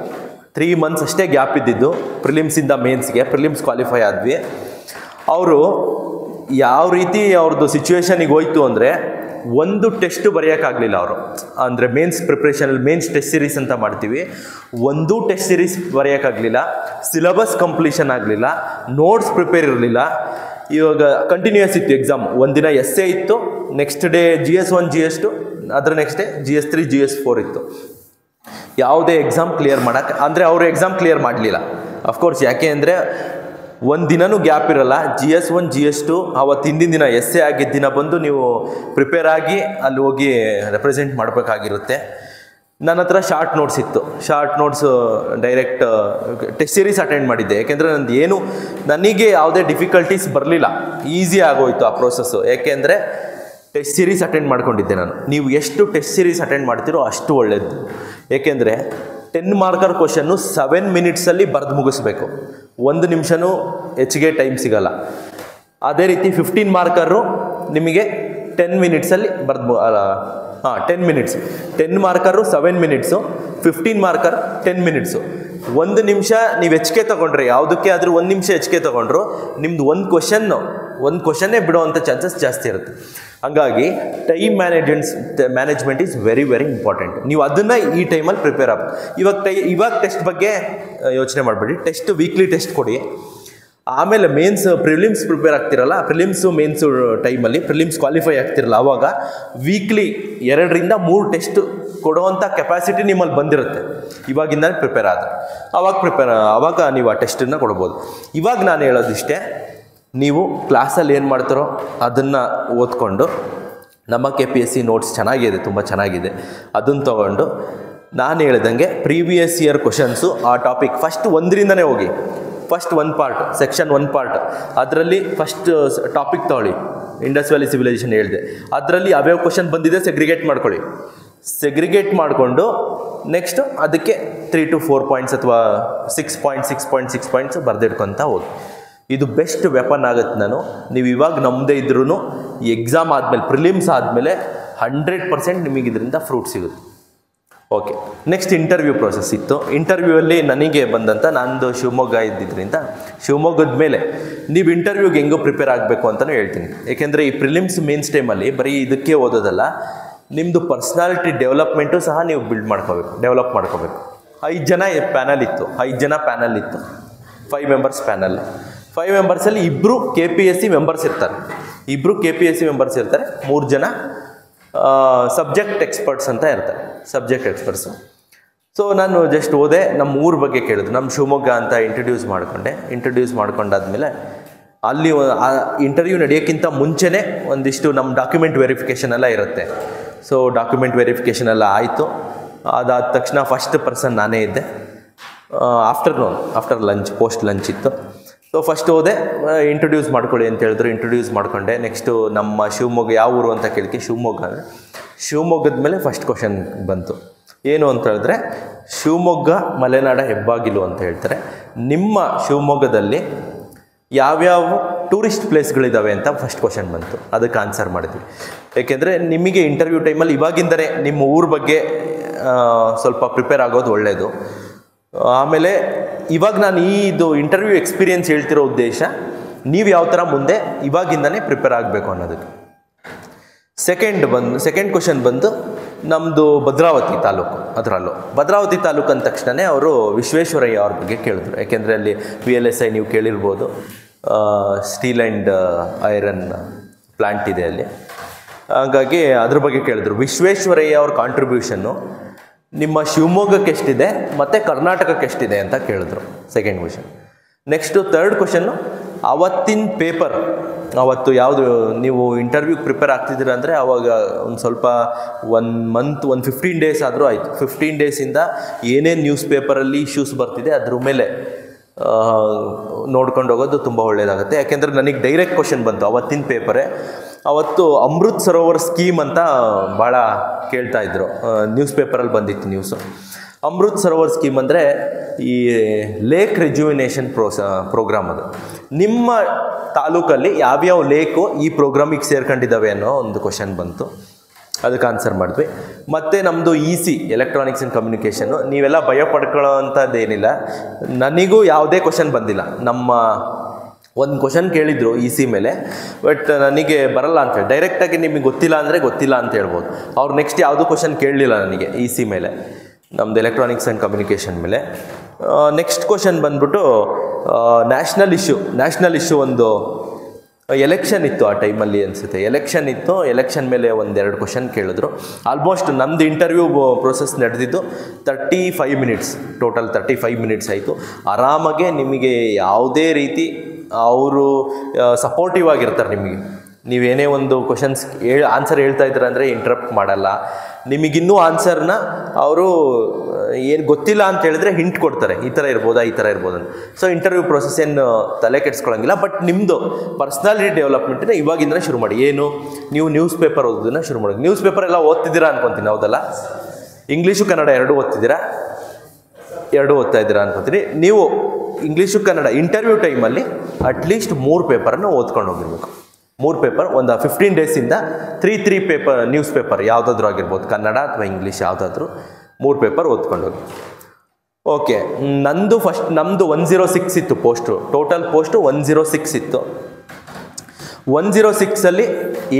3 months ಅಷ್ಟೇ ಗ್ಯಾಪ್ ಇದ್ದಿದ್ದು ಪ್ರಿಲಿಮ್ಸಿಂದ ಮೇನ್ಸ್ಗೆ. ಪ್ರಿಲಿಮ್ಸ್ ಕ್ವಾಲಿಫೈ ಆದ್ವಿ. ಅವರು ಯಾವ ರೀತಿ ಅವ್ರದ್ದು ಸಿಚುವೇಶನಿಗೆ ಹೋಯ್ತು ಅಂದರೆ, ಒಂದು ಟೆಸ್ಟ್ ಬರೆಯೋಕ್ಕಾಗಲಿಲ್ಲ ಅವರು. ಅಂದರೆ ಮೇನ್ಸ್ ಪ್ರಿಪ್ರೇಷನಲ್ಲಿ ಮೇನ್ಸ್ ಟೆಸ್ಟ್ ಸೀರೀಸ್ ಅಂತ ಮಾಡ್ತೀವಿ, ಒಂದು ಟೆಸ್ಟ್ ಸೀರೀಸ್ ಬರೆಯೋಕ್ಕಾಗಲಿಲ್ಲ, ಸಿಲೆಬಸ್ ಕಂಪ್ಲೀಷನ್ ಆಗಲಿಲ್ಲ, ನೋಟ್ಸ್ ಪ್ರಿಪೇರ್ ಇರಲಿಲ್ಲ. ಇವಾಗ ಕಂಟಿನ್ಯೂಯಸ್ ಇತ್ತು ಎಕ್ಸಾಮ್. ಒಂದಿನ essay ಇತ್ತು, ನೆಕ್ಸ್ಟ್ ಡೇ GS1 GS2, ಅದರ ನೆಕ್ಸ್ಟ್ ಡೇ GS3 GS4 ಇತ್ತು. ಯಾವುದೇ ಎಕ್ಸಾಮ್ ಕ್ಲಿಯರ್ ಮಾಡೋಕ್ಕೆ ಅಂದರೆ ಅವರು ಎಕ್ಸಾಮ್ ಕ್ಲಿಯರ್ ಮಾಡಲಿಲ್ಲ ಅಫ್ಕೋರ್ಸ್. ಯಾಕೆ ಅಂದರೆ ಒಂದು ದಿನವೂ ಗ್ಯಾಪ್ ಇರಲ್ಲ. GS1 GS2 ಅವತ್ತು ಹಿಂದಿನ ದಿನ essay ಆಗಿದ್ದ ದಿನ ಬಂದು ನೀವು ಪ್ರಿಪೇರ್ ಆಗಿ ಅಲ್ಲಿ ಹೋಗಿ ರೆಪ್ರೆಸೆಂಟ್ ಮಾಡಬೇಕಾಗಿರುತ್ತೆ. ನನ್ನ ಹತ್ರ ಶಾರ್ಟ್ ನೋಟ್ಸ್ ಇತ್ತು. Short notes direct test series attend ಮಾಡಿದ್ದೆ. ಯಾಕೆಂದರೆ ನನಗೆ ಯಾವುದೇ ಡಿಫಿಕಲ್ಟೀಸ್ ಬರಲಿಲ್ಲ, ಈಸಿ ಆಗೋಯ್ತು ಆ ಪ್ರೋಸೆಸ್ಸು. ಯಾಕೆಂದರೆ ಟೆಸ್ಟ್ ಸೀರೀಸ್ ಅಟೆಂಡ್ ಮಾಡ್ಕೊಂಡಿದ್ದೆ ನಾನು. ನೀವು ಎಷ್ಟು ಟೆಸ್ಟ್ ಸೀರೀಸ್ ಅಟೆಂಡ್ ಮಾಡ್ತೀರೋ ಅಷ್ಟು ಒಳ್ಳೆಯದು. ಏಕೆಂದರೆ 10 ಮಾರ್ಕರ್ ಕ್ವಶನ್ನು 7 minutesಲ್ಲಿ ಬರೆದು ಮುಗಿಸ್ಬೇಕು. 1 ನಿಮಿಷನೂ ಹೆಚ್ಚಿಗೆ ಟೈಮ್ ಸಿಗಲ್ಲ. ಅದೇ ರೀತಿ 15 ಮಾರ್ಕರು ನಿಮಗೆ 10 minutesಲ್ಲಿ ಬರೆದು 10 minutes. 10 marker 7 minutes, 15 marker 10 minutes. 1 ನಿಮಿಷ ನೀವು ಹೆಚ್ಚಿಗೆ ತೊಗೊಂಡ್ರೆ, ಯಾವುದಕ್ಕೆ ಆದರೂ 1 ನಿಮಿಷ ಹೆಚ್ಚಿಗೆ ತೊಗೊಂಡ್ರು ನಿಮ್ದು ಒಂದು ಕ್ವಶನ್ನೇ ಬಿಡೋವಂಥ ಚಾನ್ಸಸ್ ಜಾಸ್ತಿ ಇರುತ್ತೆ. ಹಾಗಾಗಿ time management is very very important. ನೀವು ಅದನ್ನು ಈ ಟೈಮಲ್ಲಿ ಪ್ರಿಪೇರ್ ಆಗ. ಇವಾಗ ಟೆಸ್ಟ್ ಬಗ್ಗೆ ಯೋಚನೆ ಮಾಡಬೇಡಿ. ಟೆಸ್ಟ್ ವೀಕ್ಲಿ ಟೆಸ್ಟ್ ಕೊಡಿ. ಆಮೇಲೆ ಪ್ರಿಲಿಮ್ಸ್ ಪ್ರಿಪೇರ್ ಆಗ್ತಿರಲ್ಲ, ಮೇನ್ಸು ಟೈಮಲ್ಲಿ ಪ್ರಿಲಿಮ್ಸ್ ಕ್ವಾಲಿಫೈ ಆಗ್ತಿರಲ್ಲ, ಆವಾಗ ವೀಕ್ಲಿ 2 ರಿಂದ 3 ಟೆಸ್ಟ್ ಕೊಡುವಂಥ ಕೆಪಾಸಿಟಿ ನಿಮ್ಮಲ್ಲಿ ಬಂದಿರುತ್ತೆ. ಇವಾಗಿಂದ ಪ್ರಿಪೇರ್ ಆದರೆ ಆವಾಗ ನೀವು ಆ ಟೆಸ್ಟನ್ನು ಕೊಡ್ಬೋದು. ಇವಾಗ ನಾನು ಹೇಳೋದಿಷ್ಟೇ, ನೀವು ಕ್ಲಾಸಲ್ಲಿ ಏನು ಮಾಡ್ತಾರೋ ಅದನ್ನು ಓದ್ಕೊಂಡು, ನಮ್ಮ KPSC ನೋಟ್ಸ್ ಚೆನ್ನಾಗಿದೆ, ತುಂಬ ಚೆನ್ನಾಗಿದೆ, ಅದನ್ನು ತೊಗೊಂಡು ನಾನು ಹೇಳ್ದಂಗೆ ಪ್ರೀವಿಯಸ್ ಇಯರ್ ಕ್ವಶನ್ಸು ಆ ಟಾಪಿಕ್ ಫಸ್ಟ್ 1ರಿಂದನೇ ಹೋಗಿ. ಫಸ್ಟ್ 1 ಪಾರ್ಟ್, ಸೆಕ್ಷನ್ 1 ಪಾರ್ಟ್, ಅದರಲ್ಲಿ ಫಸ್ಟ್ ಟಾಪಿಕ್ ತೊಗೊಳ್ಳಿ. ಇಂಡಸ್ ವ್ಯಾಲಿ ಸಿವಿಲೈಸೇಷನ್ ಹೇಳಿದೆ, ಅದರಲ್ಲಿ ಯಾವ್ಯಾವ ಕ್ವಶನ್ ಬಂದಿದೆ ಸೆಗ್ರಿಗೇಟ್ ಮಾಡ್ಕೊಳ್ಳಿ. ಸೆಗ್ರಿಗೇಟ್ ಮಾಡಿಕೊಂಡು ನೆಕ್ಸ್ಟು ಅದಕ್ಕೆ 3 to 4 ಪಾಯಿಂಟ್ಸ್ ಅಥವಾ 6 ಪಾಯಿಂಟ್ಸ್ ಬರೆದಿಟ್ಕೊತ ಹೋಗಿ. ಇದು ಬೆಸ್ಟ್ ವೆಪನ್ ಆಗುತ್ತೆ. ನೀವು ಇವಾಗ ನಮ್ಮದೇ ಇದ್ರೂ ಎಕ್ಸಾಮ್ ಆದಮೇಲೆ, ಪ್ರಿಲಿಮ್ಸ್ ಆದಮೇಲೆ 100% ನಿಮಗೆ ಇದರಿಂದ ಫ್ರೂಟ್ ಸಿಗುತ್ತೆ. ಓಕೆ, ನೆಕ್ಸ್ಟ್ ಇಂಟರ್ವ್ಯೂ ಪ್ರೋಸೆಸ್ ಇತ್ತು. ಇಂಟರ್ವ್ಯೂವಲ್ಲಿ ನನಗೆ ಬಂದಂಥ, ನಂದು ಶಿವಮೊಗ್ಗ ಇದ್ದಿದ್ದರಿಂದ ಶಿವಮೊಗ್ಗದ ಮೇಲೆ ನೀವು ಇಂಟರ್ವ್ಯೂಗೆ ಹೆಂಗೋ ಪ್ರಿಪೇರ್ ಆಗಬೇಕು ಅಂತಲೂ ಹೇಳ್ತೀನಿ. ಏಕೆಂದರೆ ಈ ಪ್ರಿಲಿಮ್ಸ್ ಮೇನ್ಸ್ ಟೈಮಲ್ಲಿ ಬರೀ ಇದಕ್ಕೆ ಓದೋದಲ್ಲ, ನಿಮ್ಮದು ಪರ್ಸ್ನಾಲಿಟಿ ಡೆವಲಪ್ಮೆಂಟು ಸಹ ನೀವು ಡೆವಲಪ್ ಮಾಡ್ಕೋಬೇಕು. 5 ಜನ ಪ್ಯಾನಲ್ ಇತ್ತು. 5 ಮೆಂಬರ್ಸ್ ಪ್ಯಾನಲ್. 5 ಮೆಂಬರ್ಸಲ್ಲಿ 2 KPSC ಮೆಂಬರ್ಸ್ ಇರ್ತಾರೆ. 3 ಜನ ಸಬ್ಜೆಕ್ಟ್ ಎಕ್ಸ್ಪರ್ಟ್ಸ್ ಅಂತ ಇರ್ತಾರೆ. ಎಕ್ಸ್ಪರ್ಟ್ಸು. ಸೊ ನಾನು ಜಸ್ಟ್ ಹೋದೆ, ನಮ್ಮ ಊರ ಬಗ್ಗೆ ಕೇಳಿದ್ರು. ನಮ್ಮ ಶಿವಮೊಗ್ಗ ಅಂತ ಇಂಟ್ರಡ್ಯೂಸ್ ಮಾಡ್ಕೊಂಡಾದ್ಮೇಲೆ ಅಲ್ಲಿ ಇಂಟರ್ವ್ಯೂ ನಡೆಯೋಕ್ಕಿಂತ ಮುಂಚೆನೇ ಒಂದಿಷ್ಟು ನಮ್ಮ ಡಾಕ್ಯುಮೆಂಟ್ ವೆರಿಫಿಕೇಷನ್ ಎಲ್ಲ ಇರುತ್ತೆ. ಸೊ ಡಾಕ್ಯುಮೆಂಟ್ ವೆರಿಫಿಕೇಷನ್ ಎಲ್ಲ ಆಯಿತು. ಅದಾದ ತಕ್ಷಣ ಫಸ್ಟ್ ಪರ್ಸನ್ ನಾನೇ ಇದ್ದೆ. ಆಫ್ಟರ್ ಲಂಚ್, ಪೋಸ್ಟ್ ಲಂಚ್ ಇತ್ತು. ಸೊ ಫಸ್ಟ್ ಹೋದೆ, ಇಂಟ್ರೊಡ್ಯೂಸ್ ಮಾಡ್ಕೊಳ್ಳಿ ಅಂತ ಹೇಳಿದ್ರು, ಇಂಟ್ರೊಡ್ಯೂಸ್ ಮಾಡ್ಕೊಂಡೆ. ನೆಕ್ಸ್ಟು ನಮ್ಮ ಶಿವಮೊಗ್ಗ ಯಾವ ಊರು ಅಂತ ಕೇಳಿಕೆ ಶಿವಮೊಗ್ಗ ಅಂದರೆ, ಶಿವಮೊಗ್ಗದ ಮೇಲೆ ಫಸ್ಟ್ ಕ್ವಶನ್ ಬಂತು. ಏನು ಅಂತ ಹೇಳಿದ್ರೆ, ಶಿವಮೊಗ್ಗ ಮಲೆನಾಡ ಹೆಬ್ಬಾಗಿಲು ಅಂತ ಹೇಳ್ತಾರೆ. ನಿಮ್ಮ ಶಿವಮೊಗ್ಗದಲ್ಲಿ ಯಾವ್ಯಾವ ಟೂರಿಸ್ಟ್ ಪ್ಲೇಸ್ಗಳಿದ್ದಾವೆ ಅಂತ ಫಸ್ಟ್ ಕ್ವಶನ್ ಬಂತು. ಅದಕ್ಕೆ ಆನ್ಸರ್ ಮಾಡಿದ್ವಿ. ಏಕೆಂದರೆ ನಿಮಗೆ ಇಂಟರ್ವ್ಯೂ ಟೈಮಲ್ಲಿ ಇವಾಗಿಂದಲೇ ನಿಮ್ಮ ಊರ ಬಗ್ಗೆ ಸ್ವಲ್ಪ ಪ್ರಿಪೇರ್ ಆಗೋದು ಒಳ್ಳೆಯದು. ಆಮೇಲೆ ಇವಾಗ ನಾನು ಇದು ಇಂಟರ್ವ್ಯೂ ಎಕ್ಸ್ಪೀರಿಯೆನ್ಸ್ ಹೇಳ್ತಿರೋ ಉದ್ದೇಶ, ನೀವು ಯಾವ ಥರ ಮುಂದೆ ಇವಾಗಿಂದನೇ ಪ್ರಿಪೇರ್ ಆಗಬೇಕು ಅನ್ನೋದಕ್ಕೆ. ಸೆಕೆಂಡ್ ಕ್ವಶನ್ ಬಂದು ನಮ್ಮದು ಭದ್ರಾವತಿ ತಾಲೂಕು. ಅದರಲ್ಲೂ ಭದ್ರಾವತಿ ತಾಲೂಕು ಅಂದ ತಕ್ಷಣವೇ ಅವರು ವಿಶ್ವೇಶ್ವರಯ್ಯ ಅವ್ರ ಬಗ್ಗೆ ಕೇಳಿದ್ರು. ಯಾಕೆಂದರೆ ಅಲ್ಲಿ VLSI ನೀವು ಕೇಳಿರ್ಬೋದು, ಸ್ಟೀಲ್ ಆ್ಯಂಡ್ ಐರನ್ ಪ್ಲ್ಯಾಂಟ್ ಇದೆ ಅಲ್ಲಿ. ಹಾಗಾಗಿ ಅದ್ರ ಬಗ್ಗೆ ಕೇಳಿದ್ರು. ವಿಶ್ವೇಶ್ವರಯ್ಯ ಅವ್ರ ಕಾಂಟ್ರಿಬ್ಯೂಷನ್ನು ನಿಮ್ಮ ಶಿವಮೊಗ್ಗಕ್ಕೆ ಎಷ್ಟಿದೆ ಮತ್ತು ಕರ್ನಾಟಕಕ್ಕೆ ಎಷ್ಟಿದೆ ಅಂತ ಕೇಳಿದ್ರು. Second question. Next third question, ಅವತ್ತಿನ ಪೇಪರ್, ಅವತ್ತು ಯಾವುದು ನೀವು ಇಂಟರ್ವ್ಯೂಗೆ ಪ್ರಿಪೇರ್ ಆಗ್ತಿದ್ದೀರ ಅಂದರೆ ಆವಾಗ ಒಂದು ಸ್ವಲ್ಪ 1 ಮಂತ್ 15 ಡೇಸ್ ಆದರೂ ಆಯಿತು. 15 ಡೇಸಿಂದ ಏನೇನು ನ್ಯೂಸ್ ಪೇಪರಲ್ಲಿ ಇಶ್ಯೂಸ್ ಬರ್ತಿದೆ ಅದ್ರ ಮೇಲೆ ನೋಡ್ಕೊಂಡು ಹೋಗೋದು ತುಂಬ ಒಳ್ಳೆಯದಾಗುತ್ತೆ. ಯಾಕೆಂದರೆ ನನಗೆ ಡೈರೆಕ್ಟ್ ಕ್ವಶನ್ ಬಂತು ಅವತ್ತಿನ ಪೇಪರೇ. ಅವತ್ತು ಅಮೃತ್ ಸರೋವರ್ ಸ್ಕೀಮ್ ಅಂತ ಭಾಳ ಕೇಳ್ತಾಯಿದ್ರು, ನ್ಯೂಸ್ ಪೇಪರಲ್ಲಿ ಬಂದಿತ್ತು ನ್ಯೂಸು. ಅಮೃತ್ ಸರೋವರ್ ಸ್ಕೀಮ್ ಅಂದರೆ ಈ ಲೇಕ್ ರೆಜ್ಯುವಿನೇಷನ್ ಪ್ರೋಗ್ರಾಮ್. ಅದು ನಿಮ್ಮ ತಾಲೂಕಲ್ಲಿ ಯಾವ್ಯಾವ ಲೇಕು ಈ ಪ್ರೋಗ್ರಾಮಿಗೆ ಸೇರ್ಕೊಂಡಿದ್ದಾವೆ ಅನ್ನೋ ಒಂದು ಕ್ವಶನ್ ಬಂತು. ಅದಕ್ಕೆ ಆನ್ಸರ್ ಮಾಡಿದ್ವಿ. ಮತ್ತು ನಮ್ಮದು EC ಎಲೆಕ್ಟ್ರಾನಿಕ್ಸ್ ಆ್ಯಂಡ್ ಕಮ್ಯುನಿಕೇಷನ್ನು. ನೀವೆಲ್ಲ ಭಯ ಪಡ್ಕೊಳ್ಳೋ ಅಂಥದ್ದೇನಿಲ್ಲ, ನನಗೂ ಯಾವುದೇ ಕ್ವಶನ್ ಬಂದಿಲ್ಲ. ನಮ್ಮ ಒಂದು ಕ್ವಶನ್ ಕೇಳಿದ್ರು EC ಮೇಲೆ, ಬಟ್ ನನಗೆ ಬರಲ್ಲ ಅಂತೇಳಿ ಡೈರೆಕ್ಟಾಗಿ ನಿಮಗೆ ಗೊತ್ತಿಲ್ಲ ಅಂದರೆ ಗೊತ್ತಿಲ್ಲ ಅಂತ ಹೇಳ್ಬೋದು. ಅವ್ರು ನೆಕ್ಸ್ಟ್ ಯಾವುದೂ ಕ್ವಶನ್ ಕೇಳಲಿಲ್ಲ ನನಗೆ EC ಮೇಲೆ, ನಮ್ಮದು ಎಲೆಕ್ಟ್ರಾನಿಕ್ಸ್ ಆ್ಯಂಡ್ ಕಮ್ಯುನಿಕೇಷನ್ ಮೇಲೆ. ನೆಕ್ಸ್ಟ್ ಕ್ವಶನ್ ಬಂದ್ಬಿಟ್ಟು ನ್ಯಾಷನಲ್ ಇಶ್ಯೂ ಒಂದು ಎಲೆಕ್ಷನ್ ಇತ್ತು ಆ ಟೈಮಲ್ಲಿ ಅನಿಸುತ್ತೆ. ಎಲೆಕ್ಷನ್ ಇತ್ತು, ಎಲೆಕ್ಷನ್ ಮೇಲೆ 1-2 ಕ್ವಶನ್ ಕೇಳಿದ್ರು. ಆಲ್ಮೋಸ್ಟ್ ನಮ್ಮದು ಇಂಟರ್ವ್ಯೂ ಪ್ರೊಸೆಸ್ ನಡೆದಿದ್ದು 35 ಮಿನಿಟ್ಸ್, ಟೋಟಲ್ 35 ಮಿನಿಟ್ಸ್ ಆಯಿತು. ಆರಾಮಾಗೆ ನಿಮಗೆ ಯಾವುದೇ ರೀತಿ ಅವರು ಸಪೋರ್ಟಿವ್ ಆಗಿರ್ತಾರೆ ನಿಮಗೆ. ನೀವೇನೇ ಒಂದು ಕ್ವಶನ್ಸ್ ಆನ್ಸರ್ ಹೇಳ್ತಾ ಇದ್ದೀರ ಅಂದರೆ ಇಂಟ್ರಪ್ಟ್ ಮಾಡಲ್ಲ. ನಿಮಗಿನ್ನೂ ಆನ್ಸರ್ನ ಅವರು ಏನು ಗೊತ್ತಿಲ್ಲ ಅಂತ ಹೇಳಿದ್ರೆ ಹಿಂಟ್ ಕೊಡ್ತಾರೆ, ಈ ಥರ ಇರ್ಬೋದಾ ಈ ಥರ ಇರ್ಬೋದಂತ. ಸೊ ಇಂಟರ್ವ್ಯೂ ಪ್ರೊಸೆಸ್ ಏನು ತಲೆ ಕೆಡಿಸ್ಕೊಳ್ಳೋಂಗಿಲ್ಲ. ಬಟ್ ನಿಮ್ಮದು ಪರ್ಸ್ನಾಲಿಟಿ ಡೆವಲಪ್ಮೆಂಟನ್ನ ಇವಾಗಿಂದ ಶುರು ಮಾಡಿ. ಏನು, ನೀವು ನ್ಯೂಸ್ ಪೇಪರ್ ಓದೋದನ್ನು ಶುರು ಮಾಡಿ. ನ್ಯೂಸ್ ಪೇಪರ್ ಎಲ್ಲ ಓದ್ತಿದ್ದೀರಾ ಅನ್ಕೊತೀನಿ, ಹೌದಲ್ಲ? ಇಂಗ್ಲೀಷು ಕನ್ನಡ ಎರಡೂ ಓದ್ತಿದ್ದೀರಾ? ಎರಡೂ ಓದ್ತಾ ಇದ್ದೀರಾ ಅನ್ಕೊತೀನಿ. ನೀವು ಇಂಗ್ಲೀಷು ಕನ್ನಡ ಇಂಟರ್ವ್ಯೂ ಟೈಮಲ್ಲಿ ಅಟ್ಲೀಸ್ಟ್ 3 ಪೇಪರನ್ನು ಓದ್ಕೊಂಡು ಹೋಗಿರ್ಬೇಕು. 3 ಪೇಪರ್ ಒಂದು 15 ಡೇಸಿಂದ 3 ಪೇಪರ್ ನ್ಯೂಸ್ ಪೇಪರ್ ಯಾವುದಾದ್ರೂ ಆಗಿರ್ಬೋದು, ಕನ್ನಡ ಅಥವಾ ಇಂಗ್ಲೀಷ್ ಯಾವುದಾದ್ರೂ 3 ಪೇಪರ್ ಓದ್ಕೊಂಡೋಗಿ. ಓಕೆ, ನಮ್ಮದು 106 ಇತ್ತು ಪೋಸ್ಟು. ಟೋಟಲ್ ಪೋಸ್ಟು 106 ಇತ್ತು. 106ಅಲ್ಲಿ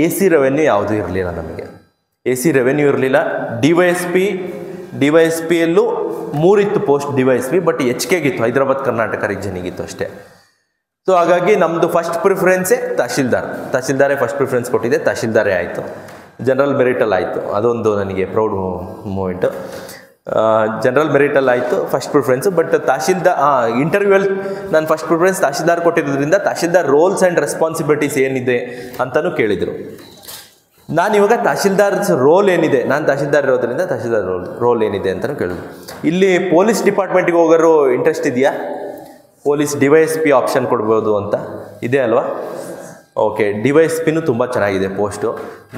AC ರೆವೆನ್ಯೂ ಯಾವುದೂ ಇರಲಿಲ್ಲ ನಮಗೆ. AC ರೆವೆನ್ಯೂ ಇರಲಿಲ್ಲ. ಡಿವೈಎಸ್ಪಿಯಲ್ಲೂ 3 ಇತ್ತು ಪೋಸ್ಟ್ DYSP, ಬಟ್ HKಗಿತ್ತು, ಹೈದರಾಬಾದ್ ಕರ್ನಾಟಕ ರೀಜನಿಗಿತ್ತು ಅಷ್ಟೇ. ಸೊ ಹಾಗಾಗಿ ನಮ್ಮದು ಫಸ್ಟ್ ಪ್ರಿಫರೆನ್ಸೇ ತಹಶೀಲ್ದಾರೇ ಫಸ್ಟ್ ಪ್ರಿಫರೆನ್ಸ್ ಕೊಟ್ಟಿದ್ದೆ, ತಹಶೀಲ್ದಾರೇ ಆಯಿತು. ಜನರಲ್ ಮೆರಿಟಲ್ಲಿ ಆಯಿತು, ಅದೊಂದು ನನಗೆ ಪ್ರೌಡ್ ಮೂಮೆಂಟು. ಜನರಲ್ ಮೆರಿಟಲ್ಲಿ ಆಯಿತು ಫಸ್ಟ್ ಪ್ರಿಫರೆನ್ಸು. ಬಟ್ ಇಂಟರ್ವ್ಯೂವಲ್ಲಿ ನಾನು ಫಸ್ಟ್ ಪ್ರಿಫರೆನ್ಸ್ ತಹಶೀಲ್ದಾರ್ ಕೊಟ್ಟಿರೋದ್ರಿಂದ ತಹಶೀಲ್ದಾರ್ ರೋಲ್ಸ್ ಆ್ಯಂಡ್ ರೆಸ್ಪಾನ್ಸಿಬಿಲಿಟೀಸ್ ಏನಿದೆ ಅಂತಲೂ ಕೇಳಿದರು. ನಾನಿವಾಗ ತಹಶೀಲ್ದಾರ್ ರೋಲ್ ಏನಿದೆ, ನಾನು ತಹಶೀಲ್ದಾರ್ ಇರೋದ್ರಿಂದ ತಹಶೀಲ್ದಾರ್ ರೋಲ್ ಏನಿದೆ ಅಂತಲೂ ಕೇಳಿದ್ರು. ಇಲ್ಲಿ ಪೊಲೀಸ್ ಡಿಪಾರ್ಟ್ಮೆಂಟಿಗೆ ಹೋಗೋರು ಇಂಟ್ರೆಸ್ಟ್ ಇದೆಯಾ? ಪೊಲೀಸ್ DYSP ಆಪ್ಷನ್ ಕೊಡ್ಬೋದು ಅಂತ ಇದೆ ಅಲ್ವಾ? ಓಕೆ, DYSPನೂ ತುಂಬ ಚೆನ್ನಾಗಿದೆ ಪೋಸ್ಟು.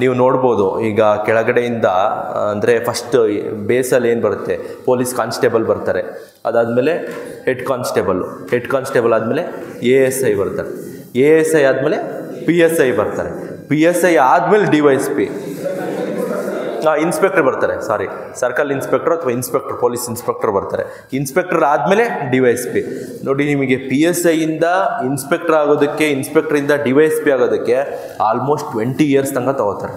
ನೀವು ನೋಡ್ಬೋದು ಈಗ ಕೆಳಗಡೆಯಿಂದ, ಅಂದರೆ ಫಸ್ಟ್ ಬೇಸಲ್ಲಿ ಏನು ಬರುತ್ತೆ, ಪೊಲೀಸ್ ಕಾನ್ಸ್ಟೇಬಲ್ ಬರ್ತಾರೆ, ಅದಾದಮೇಲೆ ಹೆಡ್ ಕಾನ್ಸ್ಟೇಬಲ್ ಆದಮೇಲೆ ASI ಬರ್ತಾರೆ, ASI ಆದಮೇಲೆ PSI ಬರ್ತಾರೆ, PSI ಆದಮೇಲೆ DYSP, ಇನ್ಸ್ಪೆಕ್ಟರ್ ಬರ್ತಾರೆ, ಸರ್ಕಲ್ ಇನ್ಸ್ಪೆಕ್ಟರ್ ಅಥವಾ ಪೊಲೀಸ್ ಇನ್ಸ್ಪೆಕ್ಟರ್ ಬರ್ತಾರೆ. ಇನ್ಸ್ಪೆಕ್ಟರ್ ಆದಮೇಲೆ DYSP. ನೋಡಿ, ನಿಮಗೆ PSIಯಿಂದ ಇನ್ಸ್ಪೆಕ್ಟರ್ ಆಗೋದಕ್ಕೆ, ಇನ್ಸ್ಪೆಕ್ಟ್ರಿಂದ DYSP ಆಗೋದಕ್ಕೆ ಆಲ್ಮೋಸ್ಟ್ 20 ಇಯರ್ಸ್ ತನಕ ತೊಗೋತಾರೆ.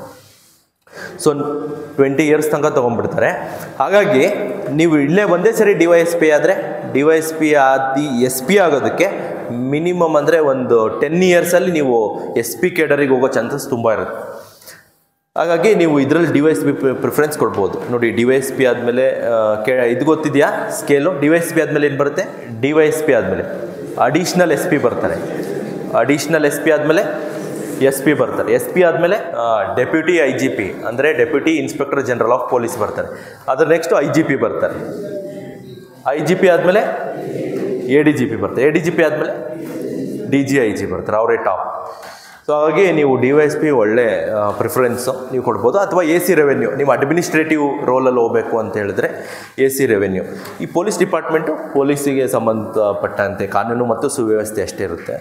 ಸೊ 20 ಇಯರ್ಸ್ ತನಕ ತೊಗೊಂಡ್ಬಿಡ್ತಾರೆ. ಹಾಗಾಗಿ ನೀವು ಇಲ್ಲೇ ಒಂದೇ ಸರಿ DYSP ಆದರೆ, DYSP ಆದಿ SP ಆಗೋದಕ್ಕೆ ಮಿನಿಮಮ್ ಅಂದರೆ ಒಂದು 10 ಇಯರ್ಸಲ್ಲಿ ನೀವು SP ಕೇಡರಿಗೆ ಹೋಗೋ ಚಾನ್ಸಸ್ ತುಂಬ ಇರುತ್ತೆ. ಹಾಗಾಗಿ ನೀವು ಇದರಲ್ಲಿ DYSP ಪ್ರಿಫರೆನ್ಸ್ ಕೊಡ್ಬೋದು. ನೋಡಿ, DYSP ಆದಮೇಲೆ ಇದು ಗೊತ್ತಿದೆಯಾ ಸ್ಕೇಲು? DYSP ಆದಮೇಲೆ ಏನು ಬರುತ್ತೆ? DYSP ಆದಮೇಲೆ ಅಡಿಷ್ನಲ್ SP ಬರ್ತಾರೆ, ಅಡಿಷ್ನಲ್ SP ಆದಮೇಲೆ SP ಬರ್ತಾರೆ, SP ಆದಮೇಲೆ ಡೆಪ್ಯೂಟಿ IGP ಅಂದರೆ deputy inspector general of police ಬರ್ತಾರೆ. ಅದ್ರ ನೆಕ್ಸ್ಟು IGP ಬರ್ತಾರೆ, IGP ಆದಮೇಲೆ ADGP ಬರ್ತಾರೆ, ADGP ಆದಮೇಲೆ DGIG ಬರ್ತಾರೆ, ಅವರೇ ಟಾಪ್. ಸೊ ಹಾಗಾಗಿ ನೀವು DYSP ಒಳ್ಳೆ ಪ್ರಿಫರೆನ್ಸು ನೀವು ಕೊಡ್ಬೋದು. ಅಥವಾ AC ರೆವೆನ್ಯೂ, ನೀವು ಅಡ್ಮಿನಿಸ್ಟ್ರೇಟಿವ್ ರೋಲಲ್ಲಿ ಹೋಗಬೇಕು ಅಂತ ಹೇಳಿದ್ರೆ AC ರೆವೆನ್ಯೂ. ಈ ಪೊಲೀಸ್ ಡಿಪಾರ್ಟ್ಮೆಂಟು ಪೊಲೀಸಿಗೆ ಸಂಬಂಧಪಟ್ಟಂತೆ ಕಾನೂನು ಮತ್ತು ಸುವ್ಯವಸ್ಥೆ ಅಷ್ಟೇ ಇರುತ್ತೆ.